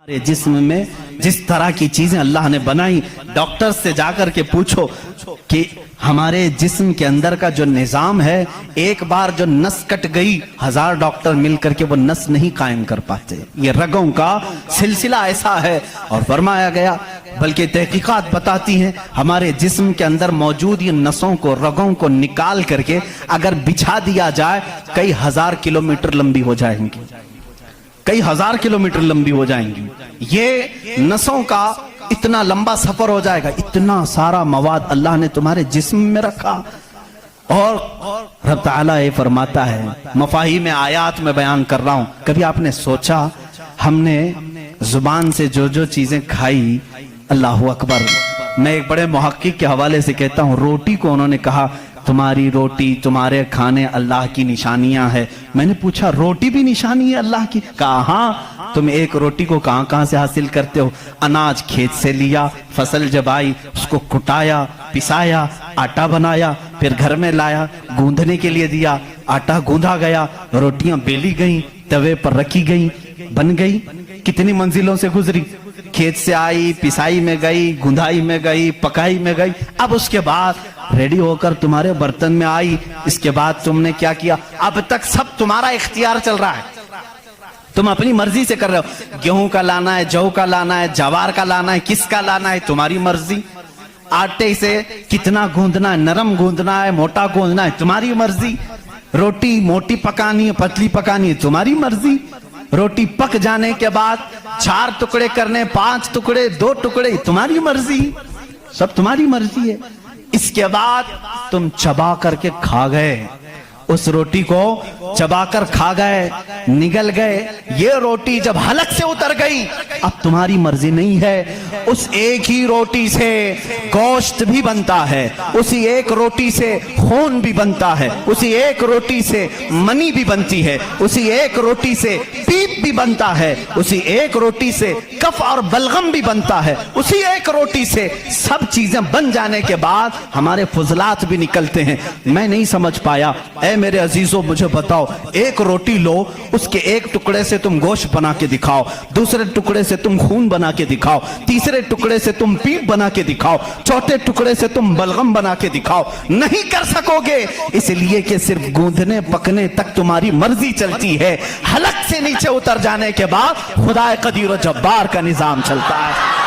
जिस्म में जिस तरह की चीजें अल्लाह ने बनाई, डॉक्टर से जाकर के पूछो कि हमारे जिस्म के अंदर का जो निजाम है, एक बार जो नस कट गई 1000 डॉक्टर मिलकर के वो नस नहीं कायम कर पाते। ये रगों का सिलसिला ऐसा है। और फरमाया गया, बल्कि तहकीकात बताती हैं, हमारे जिस्म के अंदर मौजूद ये नसों को, रगों को निकाल करके अगर बिछा दिया जाए, कई 1000 किलोमीटर लंबी हो जाएंगी, कई 1000 किलोमीटर लंबी हो जाएंगी। ये नसों का इतना लंबा सफर हो जाएगा। इतना सारा मवाद अल्लाह ने तुम्हारे जिस्म में रखा। और रब ताला ये फरमाता है, मफाही में आयात में बयान कर रहा हूं, कभी आपने सोचा हमने जुबान से जो जो चीजें खाई, अल्लाहु अकबर। मैं एक बड़े मुहक्किक के हवाले से कहता हूं, रोटी को उन्होंने कहा तुम्हारी रोटी, तुम्हारे खाने अल्लाह की निशानियां है। मैंने पूछा रोटी भी निशानी है अल्लाह की? कहा हाँ। तुम एक रोटी को कहां कहां से हासिल करते हो? अनाज खेत से लिया, फसल जब आई उसको कुटाया, पिसाया, आटा बनाया, फिर घर में लाया, गूंदने के लिए दिया, आटा गूंधा गया, रोटियां बेली गई, तवे पर रखी गई, बन गई। कितनी मंजिलों से गुजरी, खेत से आई, पिसाई में गई, गुंधाई में गई, पकाई में गई, अब उसके बाद रेडी होकर तुम्हारे बर्तन में आई। इसके बाद तुमने क्या किया? अब तक सब तुम्हारा इख्तियार चल रहा है, तुम अपनी मर्जी से कर रहे हो। गेहूं का लाना है, जौ का लाना है, जवार का लाना है, किसका लाना है, तुम्हारी मर्जी। आटे से कितना गूंदना है, नरम गूंदना है, मोटा गूंदना है, तुम्हारी मर्जी। रोटी मोटी पकानी है, पतली पकानी है, तुम्हारी मर्जी। रोटी पक जाने के बाद 4 टुकड़े करने, 5 टुकड़े, 2 टुकड़े, तुम्हारी मर्जी, सब तुम्हारी मर्जी है। इसके बाद तुम चबा करके खा गए, उस रोटी को चबाकर खा गए, निगल गए। ये रोटी जब हलक से उतर गई, अब तुम्हारी मर्जी नहीं है। उस एक ही रोटी से गोश्त भी बनता है, उसी एक रोटी से खून भी बनता है, उसी एक रोटी से मनी भी बनती है, उसी एक रोटी से पीप भी बनता है, उसी एक रोटी से कफ और बलगम भी बनता है। उसी एक रोटी से सब चीजें बन जाने के बाद हमारे फुजलात भी निकलते हैं। मैं नहीं समझ पाया, मेरे अजीजों मुझे बताओ, एक रोटी लो, उसके एक टुकड़े से तुम गोश्त बना के दिखाओ, दूसरे टुकड़े से तुम खून बना के दिखाओ, तीसरे टुकड़े से तुम पीप बना के दिखाओ, चौथे टुकड़े से तुम बलगम बना के दिखाओ, नहीं कर सकोगे। इसलिए कि सिर्फ गूंदने पकने तक तुम्हारी मर्जी चलती है, हलक से नीचे उतर जाने के बाद खुदा कदीर और जब्बार का निजाम चलता है।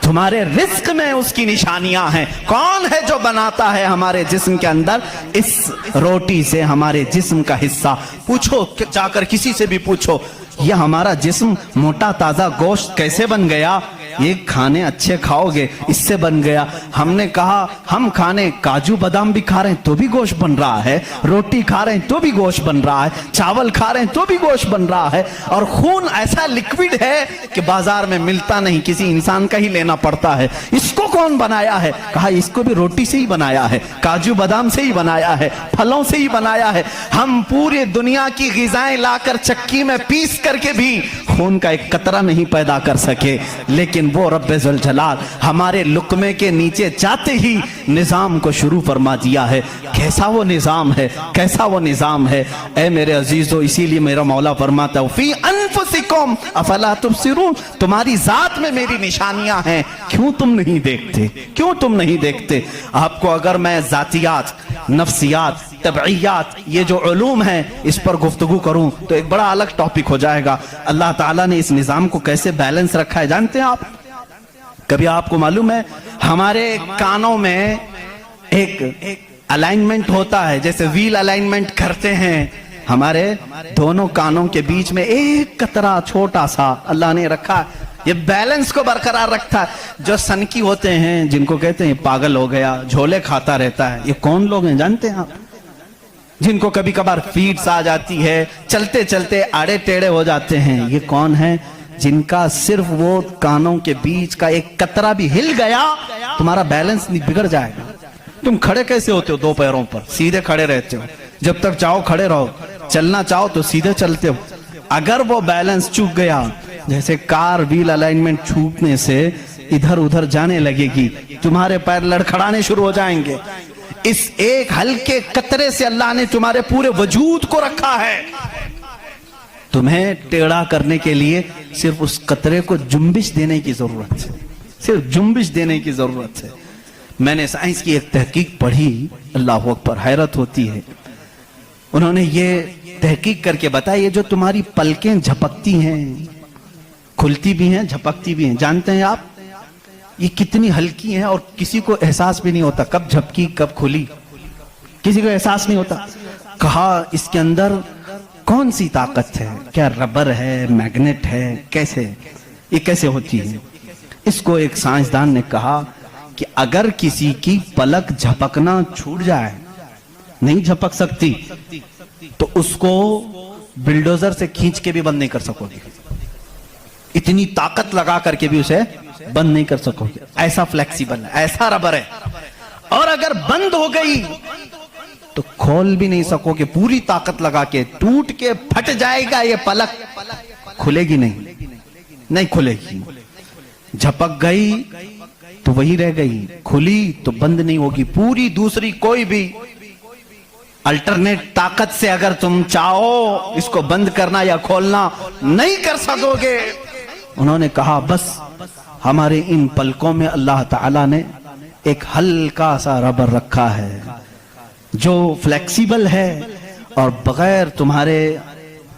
तुम्हारे रिस्क में उसकी निशानियां हैं। कौन है जो बनाता है हमारे जिस्म के अंदर इस रोटी से हमारे जिस्म का हिस्सा? पूछो, जाकर किसी से भी पूछो, ये हमारा जिस्म मोटा ताजा गोश्त कैसे बन गया? ये खाने अच्छे खाओगे, इससे बन गया। हमने कहा हम खाने काजू बादाम भी खा रहे हैं तो भी गोश्त बन रहा है, रोटी खा रहे हैं तो भी गोश्त बन रहा है, चावल खा रहे हैं तो भी गोश्त बन रहा है। और खून ऐसा लिक्विड है कि बाजार में मिलता नहीं, किसी इंसान का ही लेना पड़ता है। इसको कौन बनाया है? कहा इसको भी रोटी से ही बनाया है, काजू बादाम से ही बनाया है, फलों से ही बनाया है। हम पूरी दुनिया की ग़िज़ाएं लाकर चक्की में पीस करके भी खून का एक कतरा नहीं पैदा कर सके, लेकिन वो रब्बे ज़ुल जलाल हमारे लुक्मे के नीचे जाते ही निजाम को शुरू फरमा दिया है। कैसा वो निजाम है, कैसा वो निजाम है। ऐ मेरे अजीजों, इसीलिए मेरा मौला फरमाता है, फी अनफुसिकुम अफला तुबसिरून, तुम्हारी जात में मेरी निशानियां हैं, क्यों तुम नहीं देखते, क्यों तुम नहीं देखते? आपको अगर मैं जातियात, नफ्सियात, तबईयात, ये जो उलूम हैं, इस पर गुफ्तगू करूं तो एक बड़ा अलग टॉपिक हो जाएगा। अल्लाह ताला ने इस निजाम को कैसे बैलेंस रखा है जानते हैं आप? कभी आपको मालूम है, हमारे कानों में एक अलाइनमेंट होता है, जैसे व्हील अलाइनमेंट करते हैं, हमारे दोनों कानों के बीच में एक कतरा छोटा सा अल्लाह ने रखा है, ये बैलेंस को बरकरार रखता है। जो सनकी होते हैं, जिनको कहते हैं पागल हो गया, झोले खाता रहता है, ये कौन लोग हैं जानते हैं आप? जिनको कभी कभार फीड्स आ जाती है, चलते चलते आड़े टेढ़े हो जाते हैं, ये कौन है? जिनका सिर्फ वो कानों के बीच का एक कतरा भी हिल गया, तुम्हारा बैलेंस बिगड़ जाएगा। तुम खड़े कैसे होते हो? 2 पैरों पर सीधे खड़े रहते हो, जब तक चाहो खड़े रहो, चलना चाहो तो सीधे चलते हो। अगर वो बैलेंस चूक गया, जैसे कार व्हील अलाइनमेंट छूटने से इधर उधर जाने लगेगी, तुम्हारे पैर लड़खड़ाने शुरू हो जाएंगे। इस एक हल्के कतरे से अल्लाह ने तुम्हारे पूरे वजूद को रखा है। تمہیں ٹیڑھا کرنے کے لیے صرف اس قطرے کو جنبش دینے کی ضرورت ہے، صرف جنبش دینے کی ضرورت ہے۔ میں نے سائنس کی ایک تحقیق پڑھی، اللہ اکبر، حیرت ہوتی ہے۔ انہوں نے یہ تحقیق کر کے بتایا یہ جو تمہاری پلکیں جھپکتی ہیں، کھلتی بھی ہیں جھپکتی بھی ہیں، جانتے ہیں آپ یہ کتنی ہلکی ہیں اور کسی کو احساس بھی نہیں ہوتا کب جھپکی کب کھلی، کسی کو احساس نہیں ہوتا۔ کہا اس کے اندر کون سی طاقت ہے؟ کیا ربر ہے، میگنیٹ ہے، کیسے یہ کیسے ہوتی ہے؟ اس کو ایک سائنسدان نے کہا کہ اگر کسی کی پلک جھپکنا چھوٹ جائے، نہیں جھپک سکتی، تو اس کو بلڈوزر سے کھینچ کے بھی بند نہیں کر سکو گے، اتنی طاقت لگا کر کے بھی اسے بند نہیں کر سکو گے، ایسا فلیکسیبل ہے، ایسا ربر ہے۔ اور اگر بند ہو گئی تو کھول بھی نہیں سکو گے، پوری طاقت لگا کے ٹوٹ کے پھٹ جائے گا یہ پلک، کھلے گی نہیں کھلے گی۔ جھپک گئی تو وہی رہ گئی، کھلی تو بند نہیں ہوگی۔ پوری دوسری کوئی بھی الٹرنیٹ طاقت سے اگر تم چاہو اس کو بند کرنا یا کھولنا نہیں کر سکو گے۔ انہوں نے کہا بس ہمارے ان پلکوں میں اللہ تعالیٰ نے ایک ہلکا سا ربر رکھا ہے جو فلیکسیبل ہے اور بغیر تمہارے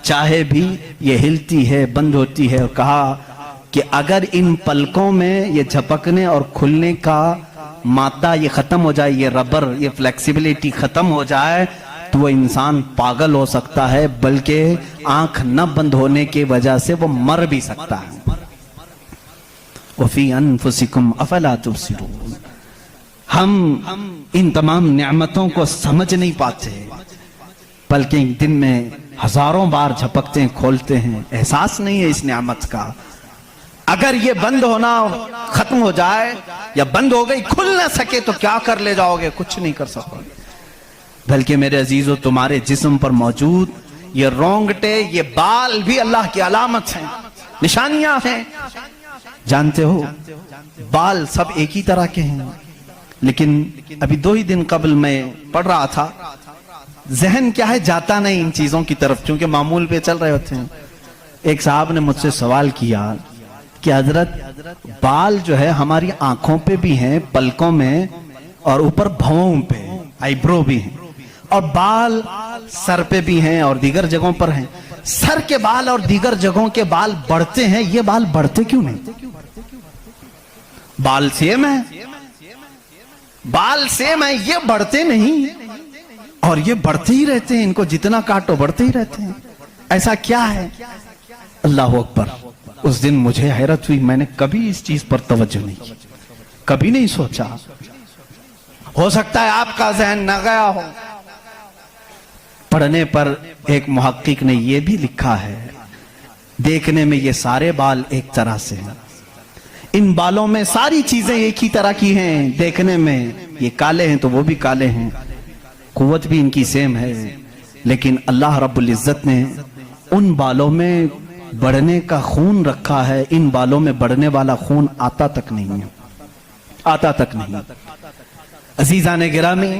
چاہے بھی یہ ہلتی ہے، بند ہوتی ہے۔ اور کہا کہ اگر ان پلکوں میں یہ جھپکنے اور کھلنے کا مادہ یہ ختم ہو جائے، یہ ربر، یہ فلیکسیبلٹی ختم ہو جائے تو وہ انسان پاگل ہو سکتا ہے، بلکہ آنکھ نہ بند ہونے کی وجہ سے وہ مر بھی سکتا ہے۔ وَفِي أَنفُسِكُمْ أَفَلَا تُبْصِرُونَ۔ ہم ان تمام نعمتوں کو سمجھ نہیں پاتے، بلکہ ایک دن میں ہزاروں بار جھپکتے ہیں کھولتے ہیں، احساس نہیں ہے اس نعمت کا۔ اگر یہ بند ہونا ختم ہو جائے یا بند ہو گئی، کھل نہ سکے تو کیا کر لے جاؤ گے؟ کچھ نہیں کر سکو گے۔ بلکہ میرے عزیزو تمہارے جسم پر موجود یہ رونگٹے، یہ بال بھی اللہ کی علامت ہیں، نشانیاں ہیں۔ جانتے ہو بال سب ایک ہی طرح کے ہیں، لیکن ابھی 2 ہی دن قبل میں پڑھ رہا تھا، ذہن کیا ہے جاتا نہیں ان چیزوں کی طرف، چونکہ معمول پہ چل رہے ہوتے ہیں۔ ایک صاحب نے مجھ سے سوال کیا کہ حضرت بال جو ہے ہماری آنکھوں پہ بھی ہیں، پلکوں میں، اور اوپر بھووں پہ آئی برو بھی ہیں، اور بال سر پہ بھی ہیں اور دیگر جگہوں پر ہیں۔ سر کے بال اور دیگر جگہوں کے بال بڑھتے ہیں، یہ بال بڑھتے کیوں نہیں؟ بال سیم ہے، بال سیم ہے، یہ بڑھتے نہیں، اور یہ بڑھتے ہی رہتے ہیں، ان کو جتنا کاٹو بڑھتے ہی رہتے ہیں۔ ایسا کیا ہے؟ اللہ اکبر۔ اس دن مجھے حیرت ہوئی، میں نے کبھی اس چیز پر توجہ نہیں کی، کبھی نہیں سوچا۔ ہو سکتا ہے آپ کا ذہن نہ گیا ہو۔ پڑھنے پر ایک محقق نے یہ بھی لکھا ہے، دیکھنے میں یہ سارے بال ایک طرح سے ہیں، ان بالوں میں ساری چیزیں ایک ہی طرح کی ہیں، دیکھنے میں یہ کالے ہیں تو وہ بھی کالے ہیں، قوت بھی ان کی سیم ہے، لیکن اللہ رب العزت نے ان بالوں میں بڑھنے کا خون رکھا ہے، ان بالوں میں بڑھنے والا خون آتا تک نہیں ہے، آتا تک نہیں۔ عزیزان گرامی،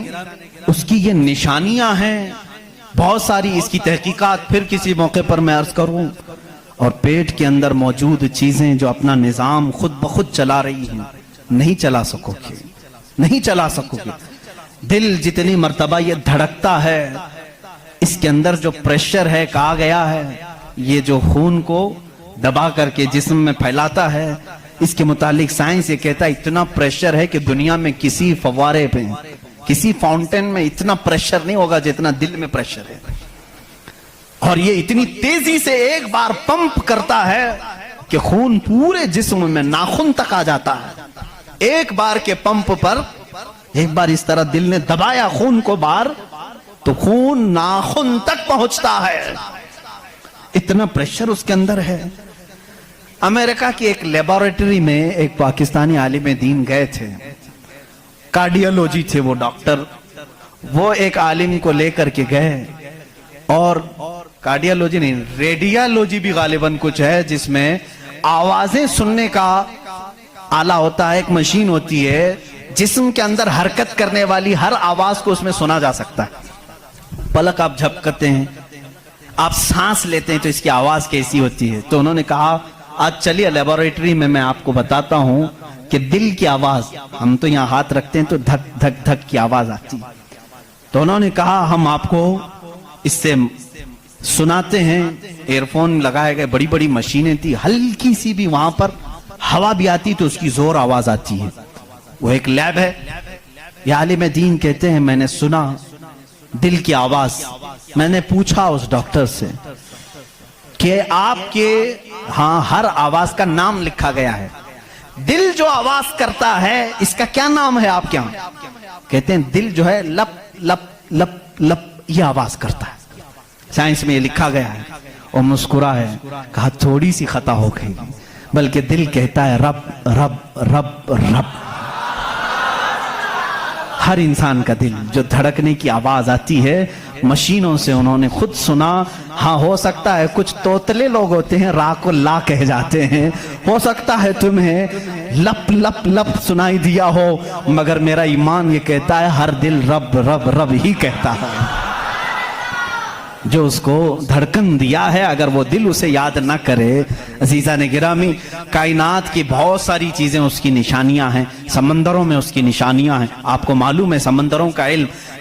اس کی یہ نشانیاں ہیں بہت ساری، اس کی تحقیقات پھر کسی موقع پر میں عرض کروں۔ اور پیٹ کے اندر موجود چیزیں جو اپنا نظام خود بخود چلا رہی ہیں، نہیں چلا سکو گے، نہیں چلا سکو گے۔ دل جتنی مرتبہ یہ دھڑکتا ہے، اس کے اندر جو پریشر ہے، کہا گیا ہے یہ جو خون کو دبا کر کے جسم میں پھیلاتا ہے، اس کے متعلق سائنس یہ کہتا ہے اتنا پریشر ہے کہ دنیا میں کسی فوارے پہ، کسی فاؤنٹین میں اتنا پریشر نہیں ہوگا جتنا دل میں پریشر ہے، اور یہ اتنی تیزی سے ایک بار پمپ کرتا ہے کہ خون پورے جسم میں ناخن تک آ جاتا ہے۔ ایک بار کے پمپ پر ایک بار اس طرح دل نے دبایا خون کو بار تو خون ناخن تک پہنچتا ہے، اتنا پریشر اس کے اندر ہے۔ امریکہ کی ایک لیبارٹری میں ایک پاکستانی عالم دین گئے تھے، کارڈیالوجی تھے وہ ڈاکٹر، وہ ایک عالم کو لے کر کے گئے، اور کارڈیالوجی نہیں، ریڈیالوجی بھی غالباً کچھ ہے جس میں آوازیں سننے کا آلہ ہوتا ہے، ایک مشین ہوتی ہے جسم کے اندر حرکت کرنے والی ہر آواز کو اس میں سنا جا سکتا ہے۔ پلک آپ جھپکتے ہیں، آپ سانس لیتے ہیں تو اس کی آواز کیسی ہوتی ہے؟ تو انہوں نے کہا آج چلیے لیبارٹری میں آپ کو بتاتا ہوں کہ دل کی آواز، ہم تو یہاں ہاتھ رکھتے ہیں تو دھک دھک دھک کی آواز آتی ہے۔ تو انہوں نے کہا ہم آپ کو اس سے سناتے ہیں۔ ایئر فون لگائے گئے، بڑی بڑی مشینیں تھی، ہلکی سی بھی وہاں پر ہوا بھی آتی تو اس کی زور آواز آتی ہے۔ وہ ایک لیب ہے۔ یہ عالم دین کہتے ہیں میں نے سنا دل کی آواز۔ میں نے پوچھا اس ڈاکٹر سے کہ آپ کے ہاں ہر آواز کا نام لکھا گیا ہے، دل جو آواز کرتا ہے اس کا کیا نام ہے آپ کے ہاں؟ کہتے ہیں دل جو ہے لپ لپ لپ لپ یہ آواز کرتا ہے، سائنس میں یہ لکھا گیا ہے۔ اور مسکرا ہے، کہا تھوڑی سی خطا ہو گئی، بلکہ دل کہتا ہے رب رب رب رب۔ ہر انسان کا دل جو دھڑکنے کی آواز آتی ہے مشینوں سے انہوں نے خود سنا۔ ہاں ہو سکتا ہے کچھ توتلے لوگ ہوتے ہیں را کو لا کہہ جاتے ہیں، ہو سکتا ہے تمہیں لپ لپ لپ سنائی دیا ہو، مگر میرا ایمان یہ کہتا ہے ہر دل رب رب رب ہی کہتا ہے۔ جو اس کو دھڑکن دیا ہے اگر وہ دل اسے یاد نہ کرے، عزیزان گرامی کائنات کی بہت ساری چیزیں اس کی نشانیاں ہیں، سمندروں میں اس کی نشانیاں ہیں۔ آپ کو معلوم ہے سمندروں کا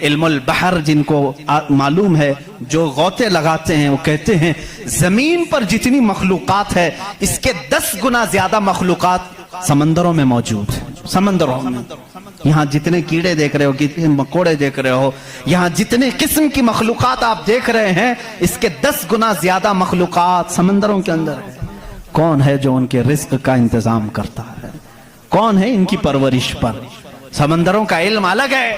علم البحر جن کو معلوم ہے، جو غوطے لگاتے ہیں وہ کہتے ہیں زمین پر جتنی مخلوقات ہے اس کے 10 گنا زیادہ مخلوقات سمندروں میں موجود ہیں۔ سمندروں میں یہاں جتنے کیڑے دیکھ رہے ہو، کتنے مکوڑے دیکھ رہے ہو، یہاں جتنے قسم کی مخلوقات آپ دیکھ رہے ہیں اس کے 10 گنا زیادہ مخلوقات سمندروں کے اندر ہے۔ کون ہے جو ان کے رزق کا انتظام کرتا ہے؟ کون ہے ان کی پرورش پر؟ سمندروں کا علم الگ ہے۔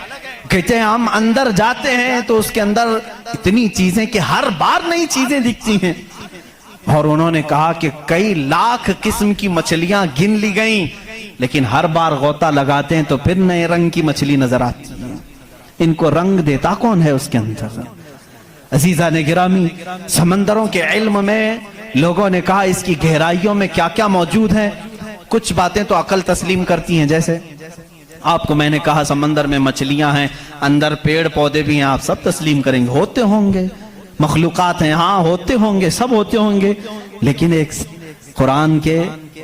کہتے ہیں ہم اندر جاتے ہیں تو اس کے اندر اتنی چیزیں کہ ہر بار نئی چیزیں دکھتی ہیں۔ اور انہوں نے کہا کہ کئی لاکھ قسم کی مچھلیاں گن لی گئیں، لیکن ہر بار غوطہ لگاتے ہیں تو پھر نئے رنگ کی مچھلی نظر آتی ہے۔ ان کو رنگ دیتا کون ہے اس کے اندر؟ عزیزان گرامی سمندروں کے علم میں لوگوں نے کہا اس کی گہرائیوں میں کیا کیا موجود ہے۔ کچھ باتیں تو عقل تسلیم کرتی ہیں، جیسے آپ کو میں نے کہا سمندر میں مچھلیاں ہیں، اندر پیڑ پودے بھی ہیں، آپ سب تسلیم کریں گے ہوتے ہوں گے، مخلوقات ہیں ہاں ہوتے ہوں گے، سب ہوتے ہوں گے، لیکن ایک قرآن کے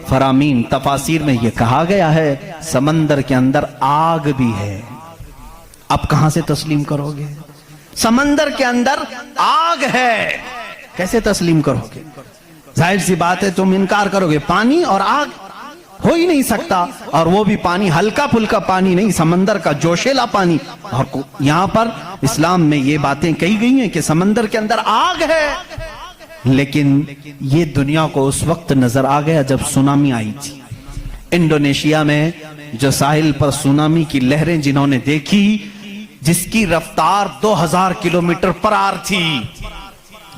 فرامین تفاسیر میں یہ کہا گیا ہے سمندر کے اندر آگ بھی ہے۔ اب کہاں سے تسلیم کرو گے؟ سمندر کے اندر آگ ہے، کیسے تسلیم کرو گے؟ ظاہر سی بات ہے تم انکار کرو گے، پانی اور آگ ہو ہی نہیں سکتا، اور وہ بھی پانی ہلکا پھلکا پانی نہیں، سمندر کا جوشیلا پانی۔ اور یہاں پر اسلام میں یہ باتیں کہی گئی ہیں کہ سمندر کے اندر آگ ہے، لیکن یہ دنیا کو اس وقت نظر آ گیا جب سونامی آئی تھی۔ انڈونیشیا میں جو ساحل پر سونامی کی لہریں جنہوں نے دیکھی، جس کی رفتار 2000 کلومیٹر پر آر تھی،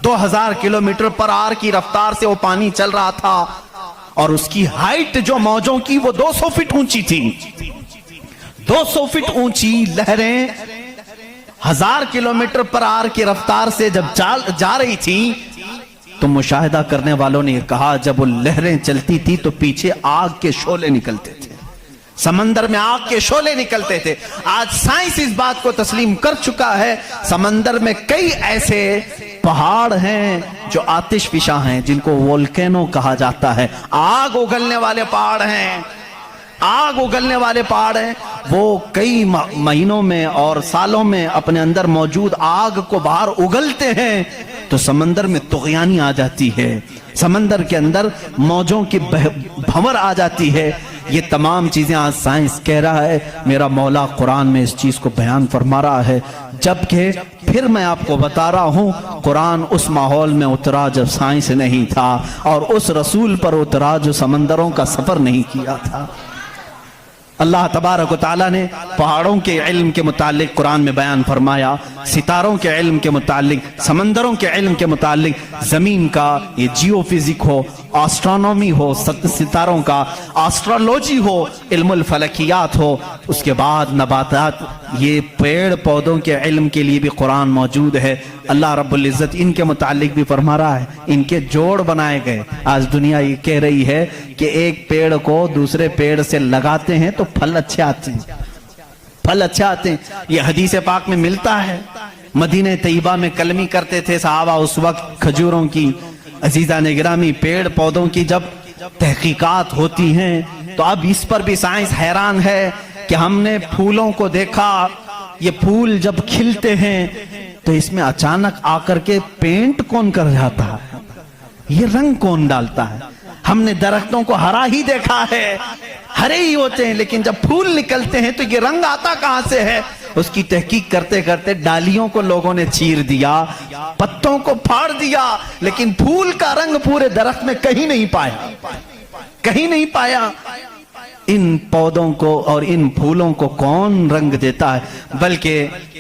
2000 کلومیٹر پر آر کی رفتار سے وہ پانی چل رہا تھا، اور اس کی ہائٹ جو موجوں کی وہ 200 فٹ اونچی تھی۔ 200 فٹ اونچی لہریں 1000 کلومیٹر پر آر کی رفتار سے جب جا رہی تھی تو مشاہدہ کرنے والوں نے یہ کہا جب وہ لہریں چلتی تھی تو پیچھے آگ کے شعلے نکلتے تھے، سمندر میں آگ کے شعلے نکلتے تھے۔ آج سائنس اس بات کو تسلیم کر چکا ہے، سمندر میں کئی ایسے پہاڑ ہیں جو آتش فشاں ہیں، جن کو وولکینو کہا جاتا ہے، آگ اگلنے والے پہاڑ ہیں، آگ اگلنے والے پہاڑ ہیں۔ وہ کئی مہینوں میں اور سالوں میں اپنے اندر موجود آگ کو باہر اگلتے ہیں تو سمندر میں طغیانی آ جاتی ہے، سمندر کے اندر موجوں کی بھنور آ جاتی ہے۔ یہ تمام چیزیں آج سائنس کہہ رہا ہے، میرا مولا قرآن میں اس چیز کو بیان فرما رہا ہے، جبکہ پھر میں آپ کو بتا رہا ہوں قرآن اس ماحول میں اترا جب سائنس نہیں تھا، اور اس رسول پر اترا جو سمندروں کا سفر نہیں کیا تھا۔ اللہ تبارک و تعالیٰ نے پہاڑوں کے علم کے متعلق قرآن میں بیان فرمایا، ستاروں کے علم کے متعلق، سمندروں کے علم کے متعلق، زمین کا یہ جیو فزک ہو، آسٹرونومی ہو، ستاروں کا آسٹرولوجی ہو، علم الفلکیات ہو، اس کے بعد نباتات، یہ پیڑ پودوں کے علم کے لیے بھی قرآن موجود ہے۔ اللہ رب العزت ان کے متعلق بھی فرما رہا ہے، ان کے جوڑ بنائے گئے۔ آج دنیا یہ کہہ رہی ہے کہ ایک پیڑ کو دوسرے پیڑ سے لگاتے ہیں تو پھل اچھے آتے ہیں، پھل اچھے آتے ہیں، یہ حدیث پاک میں ملتا ہے۔ मदीने तैयबा में कलमी करते थे सहाबा उस वक्त। खजूरों की, अजीजा ने गिरामी, पेड़ पौधों की जब तहकीकात होती हैं तो अब इस पर भी साइंस हैरान है कि हमने फूलों को देखा, ये फूल जब खिलते हैं तो इसमें अचानक आकर के पेंट कौन कर जाता है, ये रंग कौन डालता है। हमने दरख्तों को हरा ही देखा है, हरे ही होते हैं, लेकिन जब फूल निकलते हैं तो ये रंग आता कहां से है। उसकी तहकीक करते करते डालियों को लोगों ने चीर दिया, पत्तों को फाड़ दिया, लेकिन फूल का रंग पूरे दरख्त में कहीं नहीं पाया, कहीं नहीं पाया। इन पौधों को और इन फूलों को कौन रंग देता है। बल्कि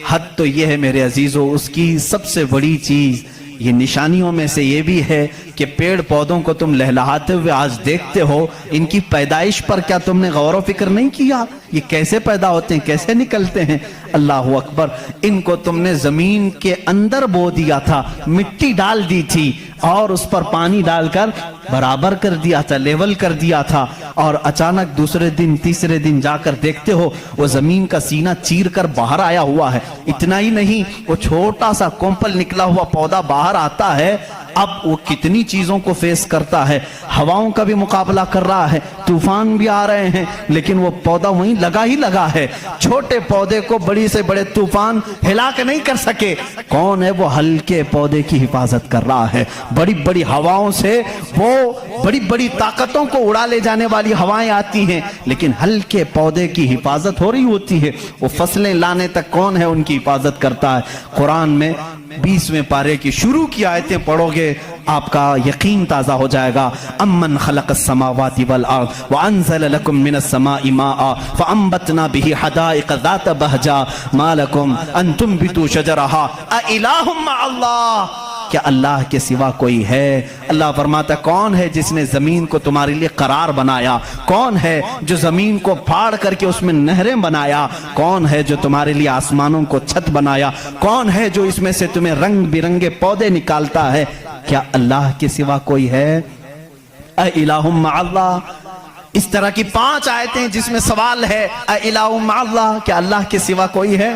हद तो यह है मेरे अजीजों, उसकी सबसे बड़ी चीज ये निशानियों में से ये भी है कि पेड़ पौधों को तुम लहलहाते हुए आज देखते हो, इनकी पैदाइश पर क्या तुमने गौर व फिक्र नहीं किया, ये कैसे पैदा होते हैं, कैसे निकलते हैं। अल्लाह अकबर, इनको तुमने जमीन के अंदर बो दिया था, मिट्टी डाल दी थी और उस पर पानी डालकर बराबर कर दिया था, लेवल कर दिया था, और अचानक दूसरे दिन तीसरे दिन जाकर देखते हो वो जमीन का सीना चीर कर बाहर आया हुआ है। इतना ही नहीं, वो छोटा सा कोंपल निकला हुआ पौधा बाहर आता है। अब वो कितनी चीजों को फेस करता है, हवाओं का भी मुकाबला कर रहा है, तूफान भी आ रहे हैं, लेकिन वो पौधा वहीं लगा ही लगा है। छोटे पौधे को बड़ी से बड़े तूफान हिला के नहीं कर सके। कौन है वो हल्के पौधे की हिफाजत कर रहा है। बड़ी बड़ी हवाओं से, वो बड़ी बड़ी ताकतों को उड़ा ले जाने वाली हवाएं आती हैं, लेकिन हल्के पौधे की हिफाजत हो रही होती है। वो फसलें लाने तक कौन है उनकी हिफाजत करता है। कुरान में 20वें पारे की शुरू की आयतें पढ़ोगे आपका यकीन ताजा हो जाएगा। अम्मन खलक़स समावाति वल अर्द व अंज़ल लकुम मिनस समाइ माअ फअंबतना बिही हदाइक़ ज़ात बहजा मा लकुम अन तुंबितू शजरहा अ इलाहुम मअल्लाह। क्या अल्लाह के सिवा कोई है। अल्लाह फरमाता कौन है जिसने जमीन को तुम्हारे लिए करार बनाया, कौन है जो जमीन को फाड़ करके उसमें नहरें बनाया, कौन है जो तुम्हारे लिए आसमानों को छत बनाया, कौन है जो इसमें से तुम्हें रंग बिरंगे पौधे निकालता है। क्या अल्लाह के सिवा कोई है। अ इलाहुम मअल्लाह। इस तरह की 5 आयतें जिसमें सवाल है अ इलाहुम मअल्लाह, क्या अल्लाह के सिवा कोई है।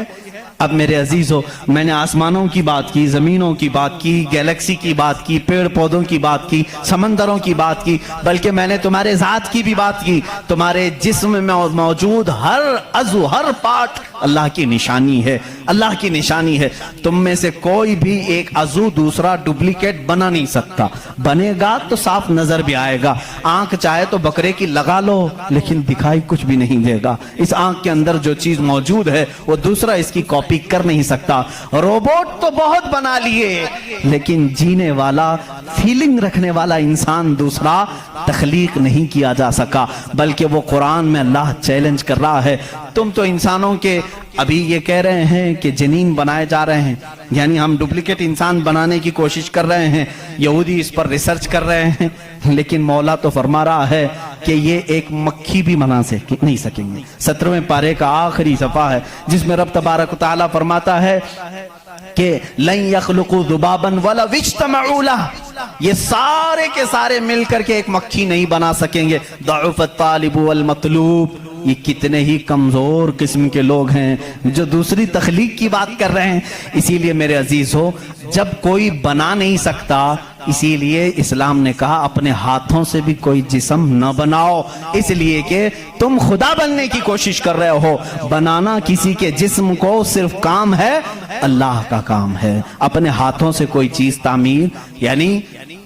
अब मेरे अजीजों, मैंने आसमानों की बात की, जमीनों की बात की, गैलेक्सी की बात की, पेड़ पौधों की बात की, समंदरों की बात की, बल्कि मैंने तुम्हारे जात की भी बात की। तुम्हारे जिस्म में मौजूद हर अज़ु, हर पार्ट अल्लाह की निशानी है, अल्लाह की निशानी है। तुम में से कोई भी एक अज़ु दूसरा डुप्लीकेट बना नहीं सकता। बनेगा तो साफ नजर भी आएगा। आंख चाहे तो बकरे की लगा लो, लेकिन दिखाई कुछ भी नहीं देगा। इस आंख के अंदर जो चीज मौजूद है वो दूसरा इसकी कॉपी कर नहीं सकता। रोबोट तो बहुत बना लिए, लेकिन जीने वाला, फीलिंग रखने वाला इंसान दूसरा तख्लीक नहीं किया जा सका। बल्कि वो कुरान में अल्लाह चैलेंज कर रहा है, तुम तो इंसानों के अभी ये कह रहे हैं कि जनीन बनाए जा रहे हैं, यानी हम डुप्लीकेट इंसान बनाने की कोशिश कर रहे हैं, यहूदी इस पर रिसर्च कर रहे हैं, लेकिन मौला तो फरमा रहा है कि ये एक मक्खी भी बना नहीं सकेंगे। 17वें पारे का आखिरी सफा है जिसमें रब तबारक व तआला फरमाता है कि लन यख्लुकू ज़ुबाबन वला इज्तमऊ लह, ये सारे के सारे मिलकर के एक मक्खी नहीं बना सकेंगे। दअफ़त तालिब वल मतलूब, ये कितने ही कमजोर किस्म के लोग हैं जो दूसरी तख्लीक की बात कर रहे हैं। इसीलिए मेरे अजीज हो, जब कोई बना नहीं सकता, इसीलिए इस्लाम ने कहा अपने हाथों से भी कोई जिस्म न बनाओ, इसलिए कि तुम खुदा बनने की कोशिश कर रहे हो। बनाना किसी के जिस्म को सिर्फ काम है, अल्लाह का काम है। अपने हाथों से कोई चीज तामीर, यानी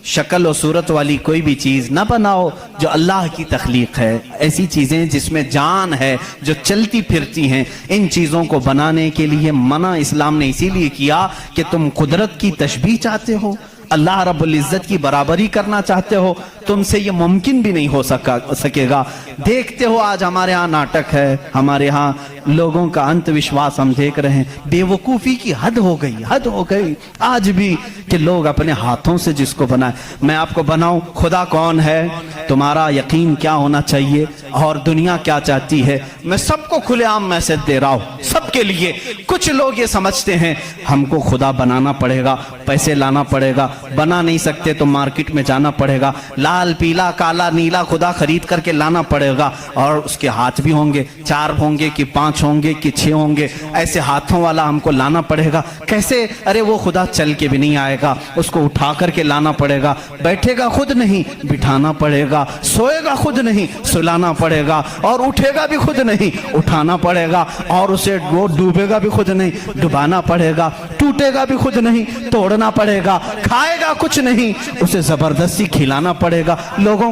शक्ल और सूरत वाली कोई भी चीज ना बनाओ जो अल्लाह की तख्लीक है। ऐसी चीजें जिसमें जान है, जो चलती फिरती हैं, इन चीजों को बनाने के लिए मना इस्लाम ने इसीलिए किया कि तुम कुदरत की तशबीह चाहते हो, अल्लाह रब्बुल इज्जत की बराबरी करना चाहते हो, तुमसे ये मुमकिन भी नहीं हो सकेगा। देखते हो आज हमारे यहाँ नाटक है, हमारे यहाँ लोगों का अंधविश्वास हम देख रहे हैं। बेवकूफ़ी की हद हो गई, हद हो गई आज भी कि लोग अपने हाथों से जिसको बनाए। मैं आपको बनाऊं, खुदा कौन है, तुम्हारा यकीन क्या होना चाहिए और दुनिया क्या चाहती है। मैं सबको खुलेआम मैसेज दे रहा हूं, सबके के लिए। कुछ लोग ये समझते हैं हमको खुदा बनाना पड़ेगा, पैसे लाना पड़ेगा, बना नहीं सकते तो मार्केट में जाना पड़ेगा, लाल पीला काला नीला खुदा खरीद करके लाना पड़ेगा, और उसके हाथ भी होंगे, 4 होंगे कि 5 होंगे कि 6 होंगे, ऐसे हाथों वाला हमको लाना पड़ेगा। कैसे? अरे वो खुदा चल के भी नहीं आएगा, उसको उठा करके लाना पड़ेगा, बैठेगा खुद नहीं बिठाना पड़ेगा, सोएगा खुद नहीं सुलाना पड़ेगा, और उठेगा भी खुद नहीं उठाना पड़ेगा, और उसे वो डूबेगा भी खुद नहीं डुबाना पड़ेगा, टूटेगा भी खुद नहीं तोड़ना पड़ेगा, खाएगा कुछ नहीं उसे जबरदस्ती खिलाना पड़ेगा लोगों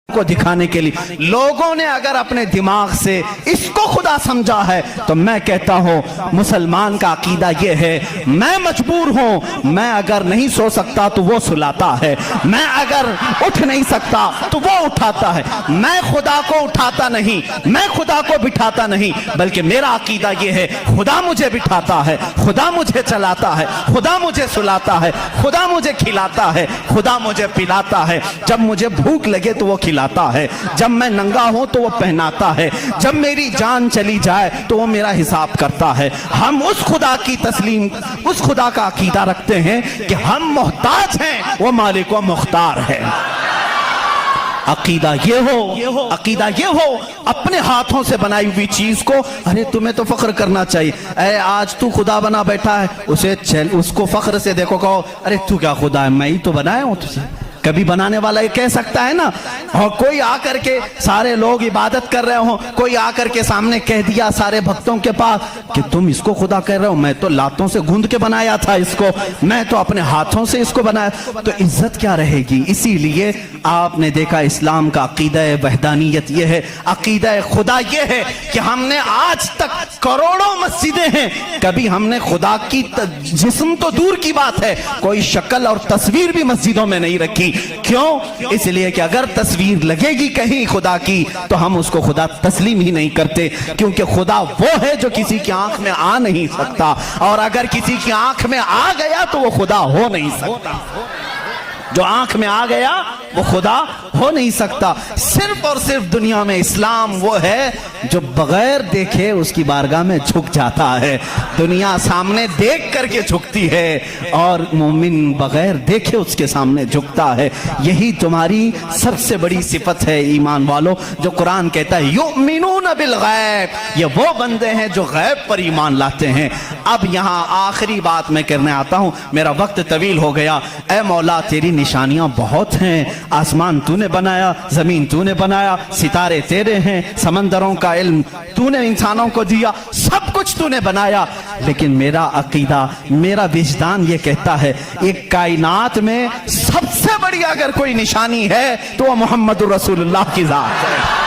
को दिखाने के लिए। लोगों ने अगर अपने दिमाग से इसको खुदा समझा है तो मैं कहता हूं मुसलमान का अकीदा यह है, मैं मजबूर हूं, मैं अगर नहीं सो सकता तो वो सुलाता है, मैं अगर उठ नहीं सकता तो वो उठाता है, मैं खुदा को उठाता नहीं, मैं खुदा को बिठाता नहीं, बल्कि मेरा अकीदा यह है खुदा मुझे बिठाता है, खुदा मुझे चलाता है, खुदा मुझे सुलाता है, खुदा मुझे खिलाता है, खुदा मुझे पिलाता है, जब मुझे भूख लगे तो वो खिलाता है, जब मैं नंगा हूं तो वो पहनाता है, जब मेरी जान चली जाए तो वो मेरा हिसाब करता है। हम उस खुदा की तस्लीम, उस खुदा का अकीदा रखते हैं कि हम मोहताज हैं, वो मालिक व मुख्तार है। अकीदा ये हो, अकीदा ये हो, अपने हाथों से बनाई हुई चीज को, अरे तुम्हें तो फख्र करना चाहिए, अरे आज तू खुदा बना बैठा है, उसे चल उसको फख्र से देखो, कहो अरे तू क्या खुदा है, मैं ही तो बनाया हूं तुझे। कभी बनाने वाला ये कह सकता है ना। और कोई आकर के, सारे लोग इबादत कर रहे हो, कोई आकर के सामने कह दिया सारे भक्तों के पास कि तुम इसको खुदा कह रहे हो, मैं तो लातों से गूंद के बनाया था इसको, मैं तो अपने हाथों से इसको बनाया, तो इज्जत क्या रहेगी। इसीलिए आपने देखा इस्लाम का अकीदा वहदानियत यह है, अकीदा खुदा यह है कि हमने आज तक करोड़ों मस्जिदें हैं, कभी हमने खुदा की जिस्म तो दूर की बात है, कोई शक्ल और तस्वीर भी मस्जिदों में नहीं रखी। क्यों? इसलिए कि अगर तस्वीर लगेगी कहीं खुदा की तो हम उसको खुदा तस्लीम ही नहीं करते, क्योंकि खुदा वो है जो किसी की आंख में आ नहीं सकता, और अगर किसी की आंख में आ गया तो वो खुदा हो नहीं सकता। जो आंख में आ गया वो खुदा हो नहीं सकता। सिर्फ और सिर्फ दुनिया में इस्लाम वो है जो बगैर देखे उसकी बारगाह में झुक जाता है। दुनिया सामने देख करके झुकती है और मोमिन बगैर देखे उसके सामने झुकता है। यही तुम्हारी सबसे बड़ी सिफत है ईमान वालों, जो कुरान कहता है युमिनून बिल गैब, ये वो बंदे हैं जो गैब पर ईमान लाते हैं। अब यहाँ आखिरी बात मैं करने आता हूँ, मेरा वक्त तवील हो गया। ऐ मौला तेरी निशानियां बहुत हैं, आसमान तूने बनाया, जमीन तूने बनाया, सितारे तेरे हैं, समंदरों का इल्म तूने इंसानों को दिया, सब कुछ तूने बनाया, लेकिन मेरा अकीदा, मेरा विजदान ये कहता है एक कायनात में सबसे बड़ी अगर कोई निशानी है तो वो मोहम्मद रसूलुल्लाह की जात है।